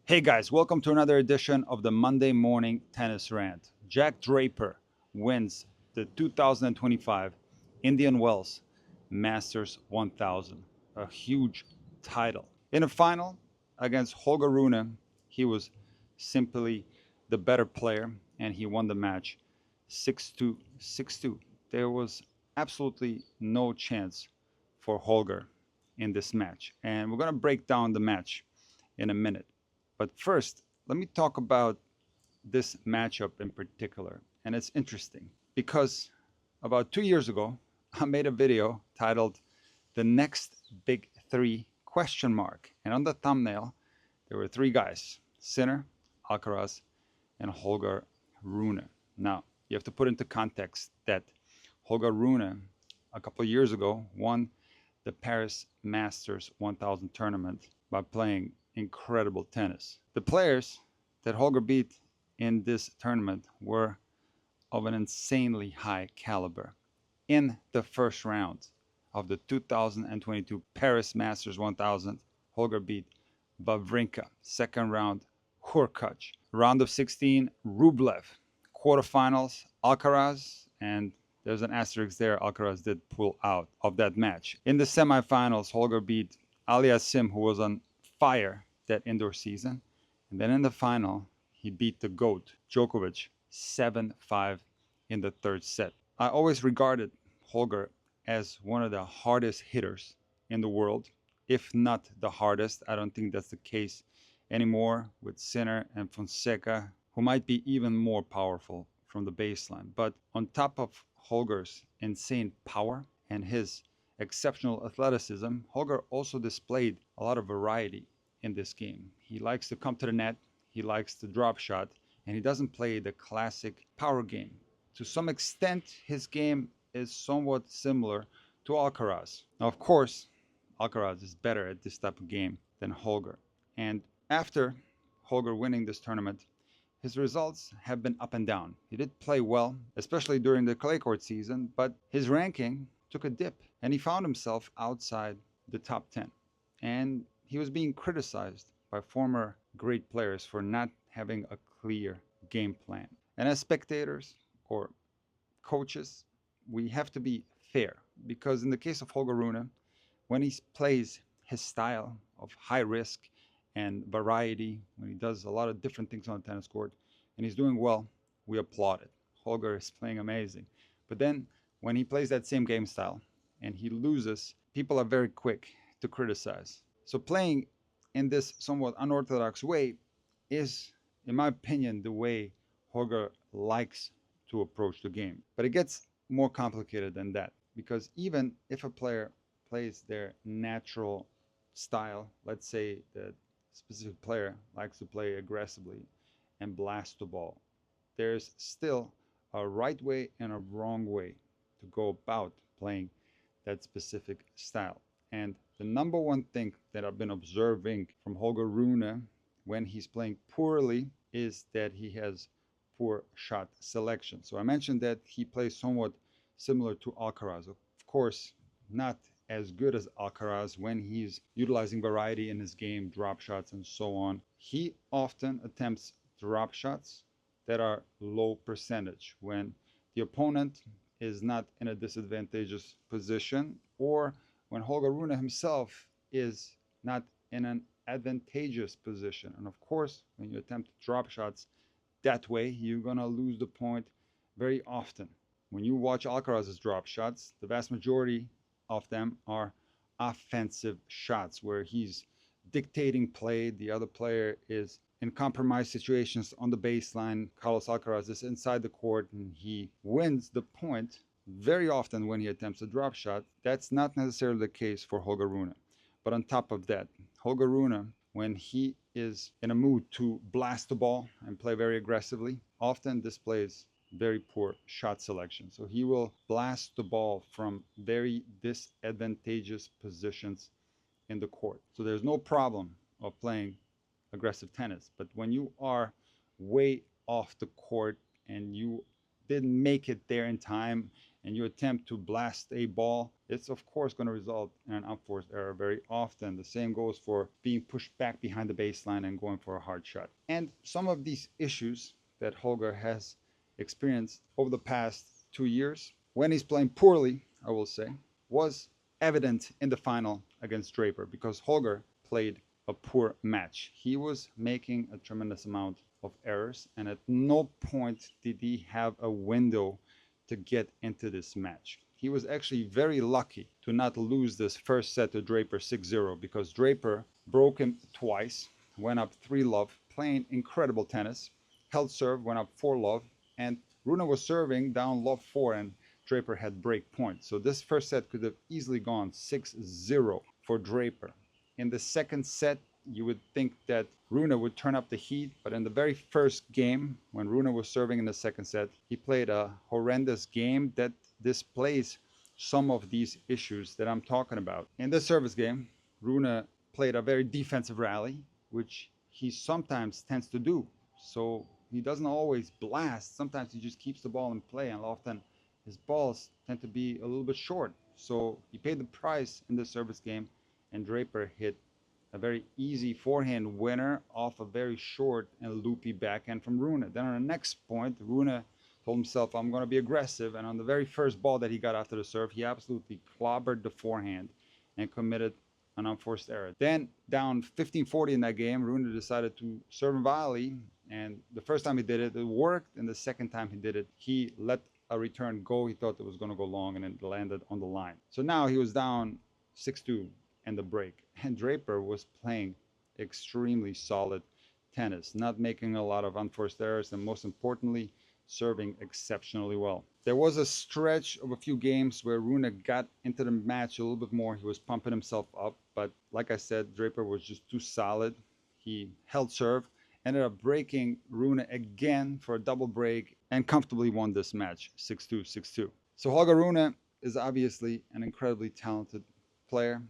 Hey guys, welcome to another edition of the Monday Morning Tennis Rant. Jack Draper wins the 2025 Indian Wells Masters 1000, a huge title. In a final against Holger Rune, he was simply the better player and he won the match 6-2, 6-2. There was absolutely no chance for Holger in this match, and we're going to break down the match in a minute. But first, let me talk about this matchup in particular. And it's interesting because about 2 years ago, I made a video titled The Next Big Three question mark. And on the thumbnail, there were three guys, Sinner, Alcaraz, and Holger Rune. Now, you have to put into context that Holger Rune, a couple of years ago, won the Paris Masters 1000 tournament by playing incredible tennis. The players that Holger beat in this tournament were of an insanely high caliber. In the first round of the 2022 Paris Masters 1000, Holger beat Wawrinka. Second round, Hurkacz. Round of 16, Rublev. Quarterfinals, Alcaraz, and there's an asterisk there. Alcaraz did pull out of that match. In the semifinals, Holger beat Aliassim, who was on fire that indoor season. And then in the final, he beat the GOAT, Djokovic, 7-5 in the third set. I always regarded Holger as one of the hardest hitters in the world, if not the hardest. I don't think that's the case anymore with Sinner and Fonseca, who might be even more powerful from the baseline. But on top of Holger's insane power and his exceptional athleticism, Holger also displayed a lot of variety in this game. He likes to come to the net, he likes to drop shot, and he doesn't play the classic power game. To some extent, his game is somewhat similar to Alcaraz. Now, of course, Alcaraz is better at this type of game than Holger. And after Holger winning this tournament, his results have been up and down. He did play well, especially during the clay court season, but his ranking took a dip and he found himself outside the top 10. And he was being criticized by former great players for not having a clear game plan. And as spectators or coaches, we have to be fair because in the case of Holger Rune, when he plays his style of high risk and variety, when he does a lot of different things on the tennis court and he's doing well, we applaud it. Holger is playing amazing. But then when he plays that same game style and he loses, people are very quick to criticize. So playing in this somewhat unorthodox way is, in my opinion, the way Holger likes to approach the game. But it gets more complicated than that because even if a player plays their natural style, let's say the specific player likes to play aggressively and blast the ball, there's still a right way and a wrong way to go about playing that specific style. And the number one thing that I've been observing from Holger Rune when he's playing poorly is that he has poor shot selection. So I mentioned that he plays somewhat similar to Alcaraz. Of course, not as good as Alcaraz when he's utilizing variety in his game, drop shots and so on. He often attempts drop shots that are low percentage when the opponent is not in a disadvantageous position or when Holger Rune himself is not in an advantageous position. And of course, when you attempt drop shots that way, you're going to lose the point very often. When you watch Alcaraz's drop shots, the vast majority of them are offensive shots where he's dictating play. The other player is in compromised situations on the baseline. Carlos Alcaraz is inside the court and he wins the point very often when he attempts a drop shot. That's not necessarily the case for Holger Rune. But on top of that, Holger Rune, when he is in a mood to blast the ball and play very aggressively, often displays very poor shot selection. So he will blast the ball from very disadvantageous positions in the court. So there's no problem of playing aggressive tennis. But when you are way off the court and you didn't make it there in time and you attempt to blast a ball it's of course going to result in an unforced error very often. The same goes for being pushed back behind the baseline and going for a hard shot. And some of these issues that Holger has experienced over the past 2 years, when he's playing poorly, I will say, was evident in the final against Draper, because Holger played a poor match. He was making a tremendous amount of errors, and at no point did he have a window to get into this match. He was actually very lucky to not lose this first set to Draper 6-0, because Draper broke him twice, went up 3-love, playing incredible tennis, held serve, went up 4-love, and Rune was serving down love 4, and Draper had break point. So this first set could have easily gone 6-0 for Draper. In the second set, you would think that Rune would turn up the heat, but in the very first game, when Rune was serving in the second set, he played a horrendous game that displays some of these issues that I'm talking about. In this service game, Rune played a very defensive rally, which he sometimes tends to do. So he doesn't always blast. Sometimes he just keeps the ball in play, and often his balls tend to be a little bit short. So he paid the price in this service game, and Draper hit a very easy forehand winner off a very short and loopy backhand from Rune. Then on the next point, Rune told himself, I'm going to be aggressive. And on the very first ball that he got after the serve, he absolutely clobbered the forehand and committed an unforced error. Then down 15-40 in that game, Rune decided to serve and volley. And the first time he did it, it worked. And the second time he did it, he let a return go. He thought it was going to go long, and it landed on the line. So now he was down 6-2 in the break. And Draper was playing extremely solid tennis, not making a lot of unforced errors, and most importantly, serving exceptionally well. There was a stretch of a few games where Rune got into the match a little bit more. He was pumping himself up, but like I said, Draper was just too solid. He held serve, ended up breaking Rune again for a double break, and comfortably won this match 6-2, 6-2. So Holger Rune is obviously an incredibly talented player.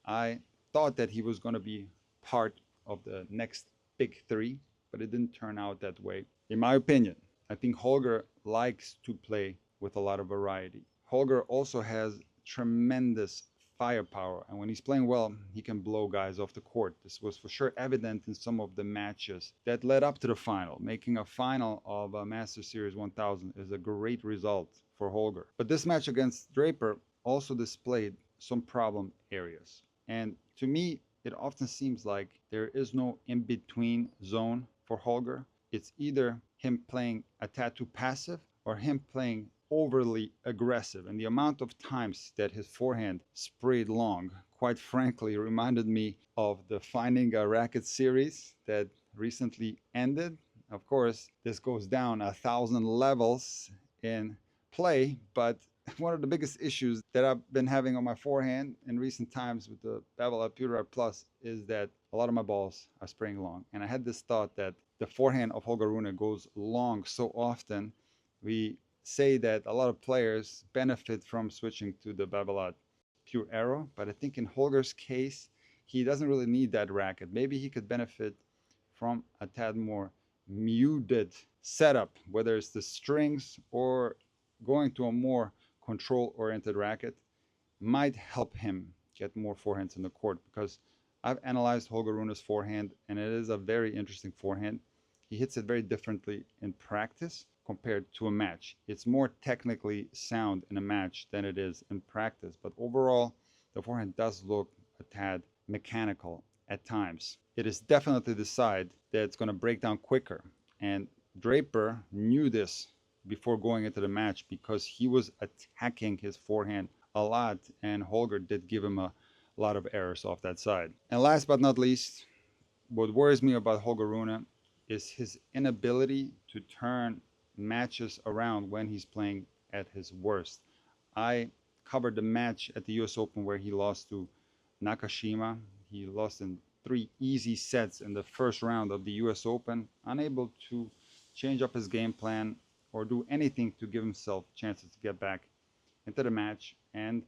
I thought that he was going to be part of the next big three, but it didn't turn out that way. In my opinion, I think Holger likes to play with a lot of variety. Holger also has tremendous firepower, and when he's playing well, he can blow guys off the court. This was for sure evident in some of the matches that led up to the final. Making a final of a Masters Series 1000 is a great result for Holger. But this match against Draper also displayed some problem areas. And to me, it often seems like there is no in-between zone for Holger. It's either him playing a tad too passive or him playing overly aggressive. And the amount of times that his forehand sprayed long, quite frankly, reminded me of the Finding a Racket series that recently ended. Of course, this goes down 1,000 levels in play, but one of the biggest issues that I've been having on my forehand in recent times with the Bevel Pewter Plus is that a lot of my balls are spraying long. And I had this thought that the forehand of Holger Rune goes long so often. We say that a lot of players benefit from switching to the Babolat Pure Arrow, but I think in Holger's case, he doesn't really need that racket. Maybe he could benefit from a tad more muted setup, whether it's the strings or going to a more control-oriented racket might help him get more forehands in the court, because I've analyzed Holger Rune's forehand, and it is a very interesting forehand. He hits it very differently in practice compared to a match. It's more technically sound in a match than it is in practice, but overall, the forehand does look a tad mechanical at times. It is definitely the side that it's going to break down quicker, and Draper knew this before going into the match because he was attacking his forehand a lot, and Holger did give him a lot of errors off that side. And last but not least, what worries me about Holger Rune is his inability to turn matches around when he's playing at his worst. I covered the match at the US Open where he lost to Nakashima. He lost in 3 easy sets in the first round of the US Open, unable to change up his game plan or do anything to give himself chances to get back into the match. And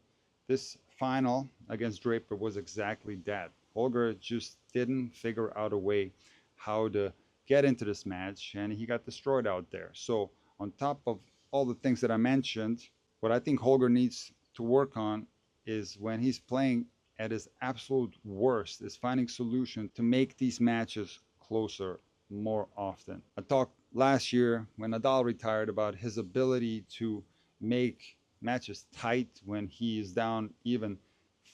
this final against Draper was exactly that. Holger just didn't figure out a way how to get into this match, and he got destroyed out there. So on top of all the things that I mentioned, what I think Holger needs to work on is when he's playing at his absolute worst, is finding solution to make these matches closer more often. I talked last year when Nadal retired about his ability to make matches tight when he is down even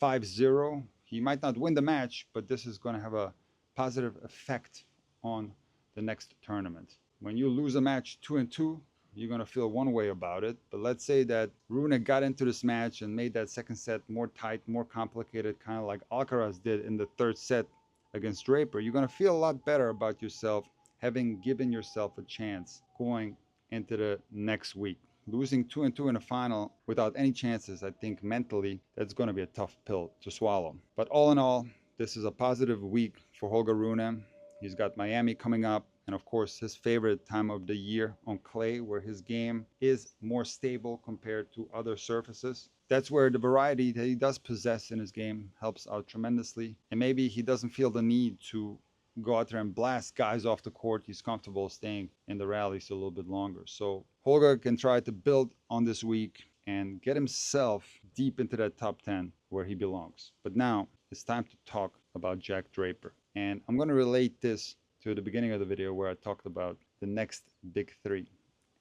5-0. He might not win the match, but this is going to have a positive effect on the next tournament. When you lose a match 2-2, you're going to feel one way about it. But let's say that Rune got into this match and made that second set more tight, more complicated, kind of like Alcaraz did in the third set against Draper. You're going to feel a lot better about yourself having given yourself a chance going into the next week. Losing 2-2 in a final without any chances, I think mentally that's going to be a tough pill to swallow. But all in all, this is a positive week for Holger Rune. He's got Miami coming up, and of course his favorite time of the year on clay, where his game is more stable compared to other surfaces. That's where the variety that he does possess in his game helps out tremendously. And maybe he doesn't feel the need to go out there and blast guys off the court. He's comfortable staying in the rallies a little bit longer. So Holger can try to build on this week and get himself deep into that top 10 where he belongs. But now it's time to talk about Jack Draper. And I'm going to relate this to the beginning of the video where I talked about the next big three.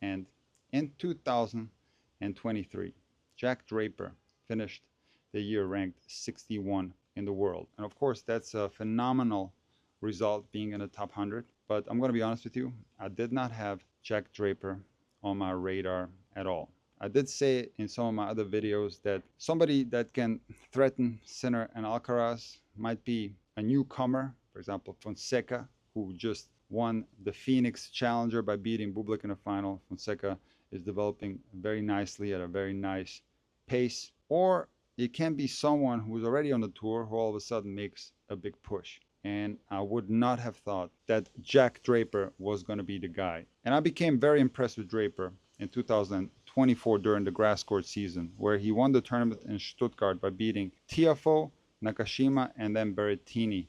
And in 2023, Jack Draper finished the year ranked 61 in the world. And of course, that's a phenomenal result, being in the top 100. But I'm going to be honest with you, I did not have Jack Draper on my radar at all. I did say in some of my other videos that somebody that can threaten Sinner and Alcaraz might be a newcomer, for example, Fonseca, who just won the Phoenix Challenger by beating Bublik in the final. Fonseca is developing very nicely at a very nice pace. Or it can be someone who's already on the tour who all of a sudden makes a big push. And I would not have thought that Jack Draper was going to be the guy. And I became very impressed with Draper in 2024 during the grass court season, where he won the tournament in Stuttgart by beating Tiafoe, Nakashima, and then Berrettini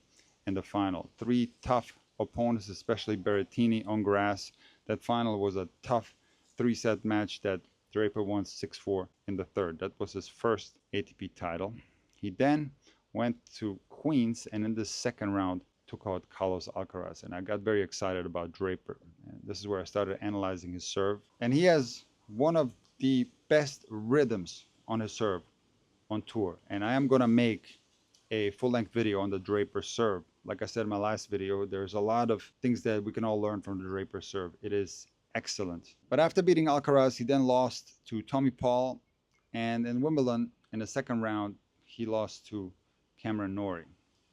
in the final. Three tough opponents, especially Berrettini on grass. That final was a tough three-set match that Draper won 6-4 in the third. That was his first ATP title. He then went to Queens and in the second round took out Carlos Alcaraz, and I got very excited about Draper. And this is where I started analyzing his serve, and he has one of the best rhythms on his serve on tour. And I am going to make a full-length video on the Draper serve. Like I said in my last video, there's a lot of things that we can all learn from the Draper serve. It is excellent. But after beating Alcaraz, he then lost to Tommy Paul, and in Wimbledon in the second round he lost to Cameron Norrie.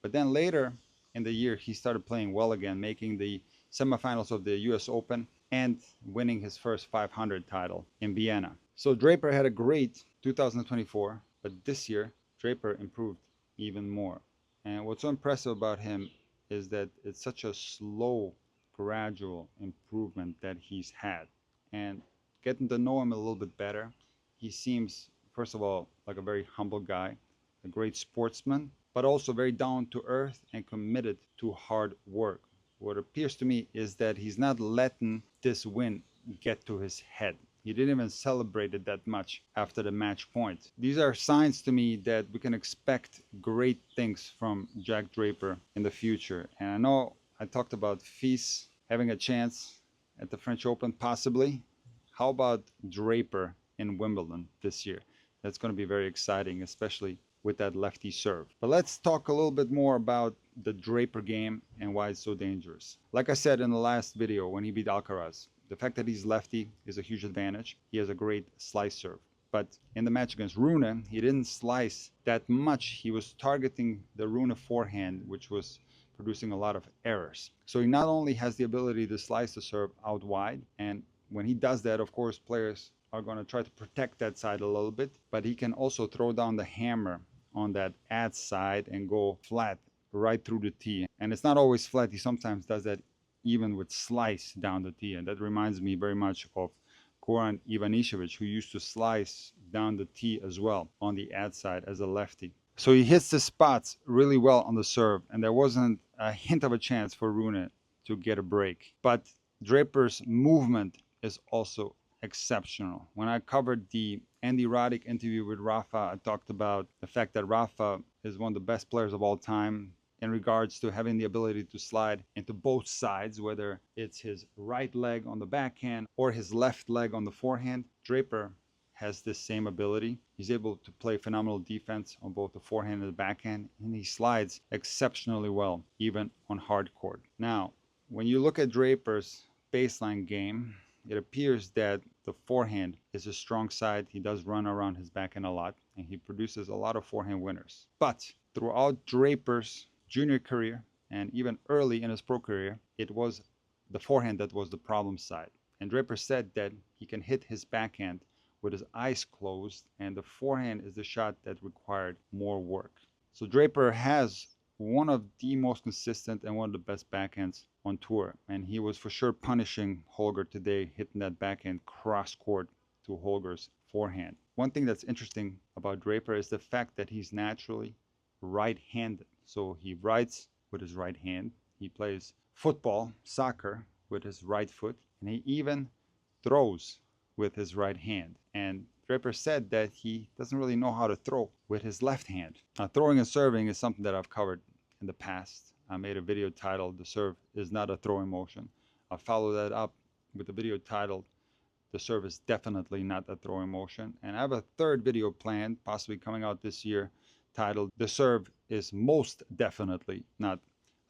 But then later in the year, he started playing well again, making the semifinals of the US Open and winning his first 500 title in Vienna. So Draper had a great 2024, but this year Draper improved even more. And what's so impressive about him is that it's such a slow, gradual improvement that he's had. And getting to know him a little bit better, he seems, first of all, like a very humble guy, a great sportsman, but also very down to earth and committed to hard work. What appears to me is that he's not letting this win get to his head. He didn't even celebrate it that much after the match point. These are signs to me that we can expect great things from Jack Draper in the future. And I know I talked about Fils having a chance at the French Open, possibly. How about Draper in Wimbledon this year? That's going to be very exciting, especially with that lefty serve. But let's talk a little bit more about the Draper game and why it's so dangerous. Like I said in the last video when he beat Alcaraz, the fact that he's lefty is a huge advantage. He has a great slice serve. But in the match against Rune, he didn't slice that much. He was targeting the Rune forehand, which was producing a lot of errors. So he not only has the ability to slice the serve out wide, and when he does that, of course, players are going to try to protect that side a little bit, but he can also throw down the hammer on that ad side and go flat right through the tee. And it's not always flat. He sometimes does that even with slice down the tee. And that reminds me very much of Goran Ivanišević, who used to slice down the tee as well on the ad side as a lefty. So he hits the spots really well on the serve, and there wasn't a hint of a chance for Rune to get a break. But Draper's movement is also exceptional. When I covered the Andy Roddick interview with Rafa, I talked about the fact that Rafa is one of the best players of all time in regards to having the ability to slide into both sides, whether it's his right leg on the backhand or his left leg on the forehand. Draper has this same ability. He's able to play phenomenal defense on both the forehand and the backhand, and he slides exceptionally well, even on hard court. Now, when you look at Draper's baseline game, it appears that the forehand is a strong side. He does run around his backhand a lot, and he produces a lot of forehand winners. But throughout Draper's junior career and even early in his pro career, it was the forehand that was the problem side. And Draper said that he can hit his backhand with his eyes closed, and the forehand is the shot that required more work. So Draper has one of the most consistent and one of the best backhands on tour, and he was for sure punishing Holger today, hitting that backhand cross court to Holger's forehand. One thing that's interesting about Draper is the fact that he's naturally right-handed. So he writes with his right hand, he plays football, soccer with his right foot, and he even throws with his right hand. And Draper said that he doesn't really know how to throw with his left hand. Now, throwing and serving is something that I've covered in the past. I made a video titled "The Serve is Not a Throwing Motion." I'll follow that up with a video titled "The Serve is Definitely Not a Throwing Motion." And I have a third video planned, possibly coming out this year, titled "The Serve is Most Definitely Not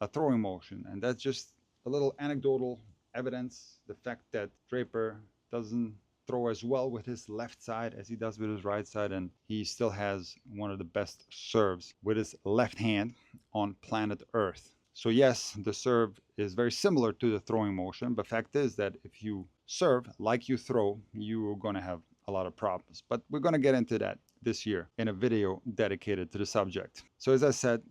a Throwing Motion." And that's just a little anecdotal evidence, the fact that Draper doesn't throw as well with his left side as he does with his right side, and he still has one of the best serves with his left hand on planet Earth. So yes, the serve is very similar to the throwing motion, but fact is that if you serve like you throw, you're going to have a lot of problems. But we're going to get into that this year in a video dedicated to the subject. So as I said,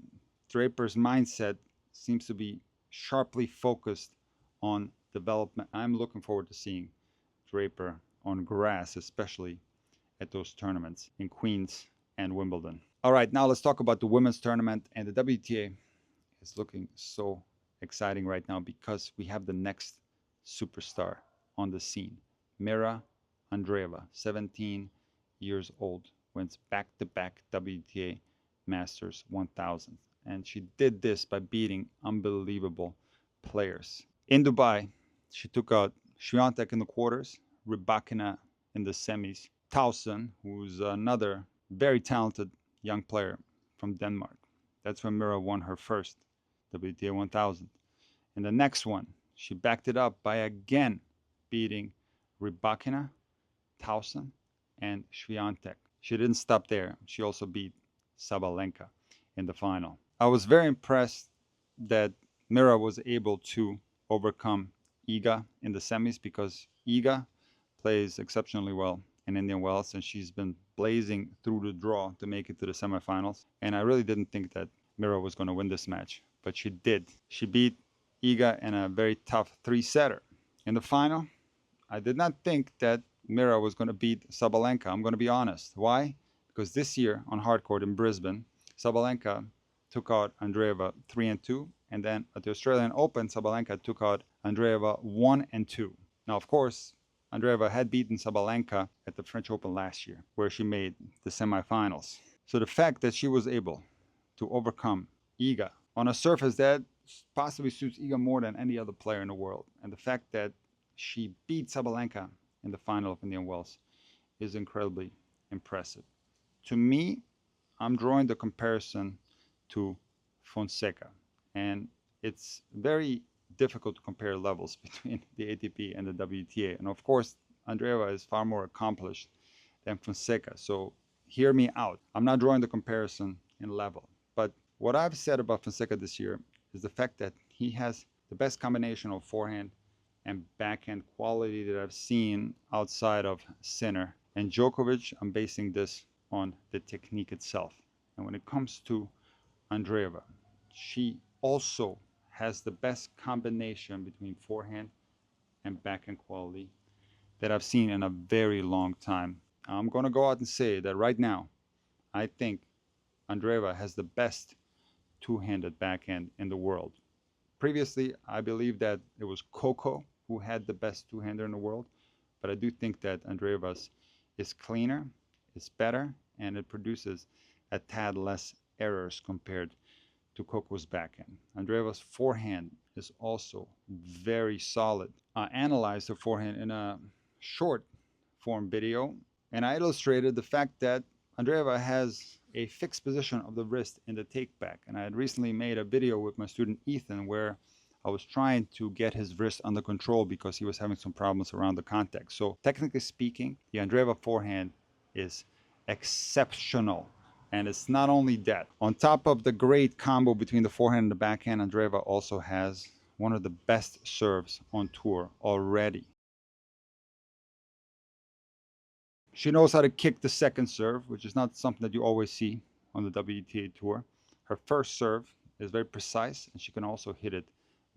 Draper's mindset seems to be sharply focused on development. I'm looking forward to seeing Draper on grass, especially at those tournaments in Queens and Wimbledon. All right, now let's talk about the women's tournament. And the WTA is looking so exciting right now because we have the next superstar on the scene. Mirra Andreeva, 17 years old, wins back-to-back WTA Masters 1000. And she did this by beating unbelievable players. In Dubai, she took out Swiatek in the quarters, Rybakina in the semis, Tauson, who's another very talented young player from Denmark. That's when Mirra won her first WTA 1000. And the next one, she backed it up by again beating Rybakina, Tauson, and Swiatek. She didn't stop there. She also beat Sabalenka in the final. I was very impressed that Mirra was able to overcome Iga in the semis because Iga plays exceptionally well in Indian Wells, and she's been blazing through the draw to make it to the semifinals. And I really didn't think that Mirra was going to win this match, but she did. She beat Iga in a very tough three-setter. In the final, I did not think that Mirra was going to beat Sabalenka. I'm going to be honest. Why? Because this year on hardcourt in Brisbane, Sabalenka took out Andreeva 3-2, and then at the Australian Open, Sabalenka took out Andreeva 1-2. Now, of course, Andreeva had beaten Sabalenka at the French Open last year, where she made the semifinals. So the fact that she was able to overcome Iga on a surface that possibly suits Iga more than any other player in the world, and the fact that she beat Sabalenka in the final of Indian Wells is incredibly impressive. To me, I'm drawing the comparison to Fonseca, and it's very difficult to compare levels between the ATP and the WTA. And of course, Andreeva is far more accomplished than Fonseca. So hear me out. I'm not drawing the comparison in level. But what I've said about Fonseca this year is the fact that he has the best combination of forehand and backhand quality that I've seen outside of Sinner. And Djokovic, I'm basing this on the technique itself. And when it comes to Andreeva, she also has the best combination between forehand and backhand quality that I've seen in a very long time. I'm going to go out and say that right now, I think Andreeva has the best two-handed backhand in the world. Previously, I believe that it was Coco who had the best two-hander in the world, but I do think that Andreeva's is cleaner, is better, and it produces a tad less errors compared to Coco's backhand. Andreeva's forehand is also very solid. I analyzed the forehand in a short form video, and I illustrated the fact that Andreeva has a fixed position of the wrist in the take back. And I had recently made a video with my student Ethan where I was trying to get his wrist under control because he was having some problems around the contact. So technically speaking, the Andreeva forehand is exceptional. And it's not only that. On top of the great combo between the forehand and the backhand, Andreeva also has one of the best serves on tour already. She knows how to kick the second serve, which is not something that you always see on the WTA tour. Her first serve is very precise, and she can also hit it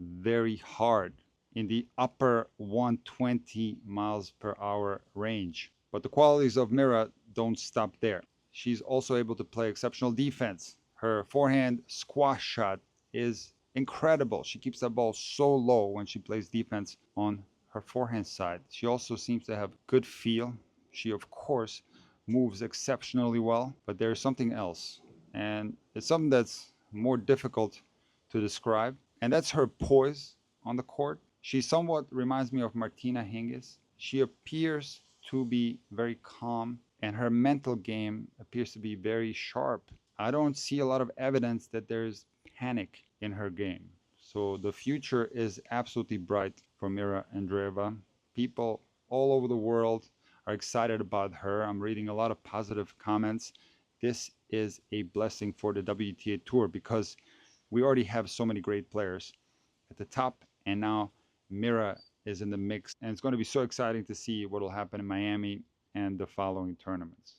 very hard in the upper 120 miles per hour range. But the qualities of Mirra don't stop there. She's also able to play exceptional defense. Her forehand squash shot is incredible. She keeps that ball so low when she plays defense on her forehand side. She also seems to have good feel. She, of course, moves exceptionally well, but there's something else. And it's something that's more difficult to describe. And that's her poise on the court. She somewhat reminds me of Martina Hingis. She appears to be very calm, and her mental game appears to be very sharp. I don't see a lot of evidence that there's panic in her game. So the future is absolutely bright for Mira Andreeva. People all over the world are excited about her. I'm reading a lot of positive comments. This is a blessing for the WTA Tour because we already have so many great players at the top, and now Mirra is in the mix, and it's going to be so exciting to see what will happen in Miami and the following tournaments.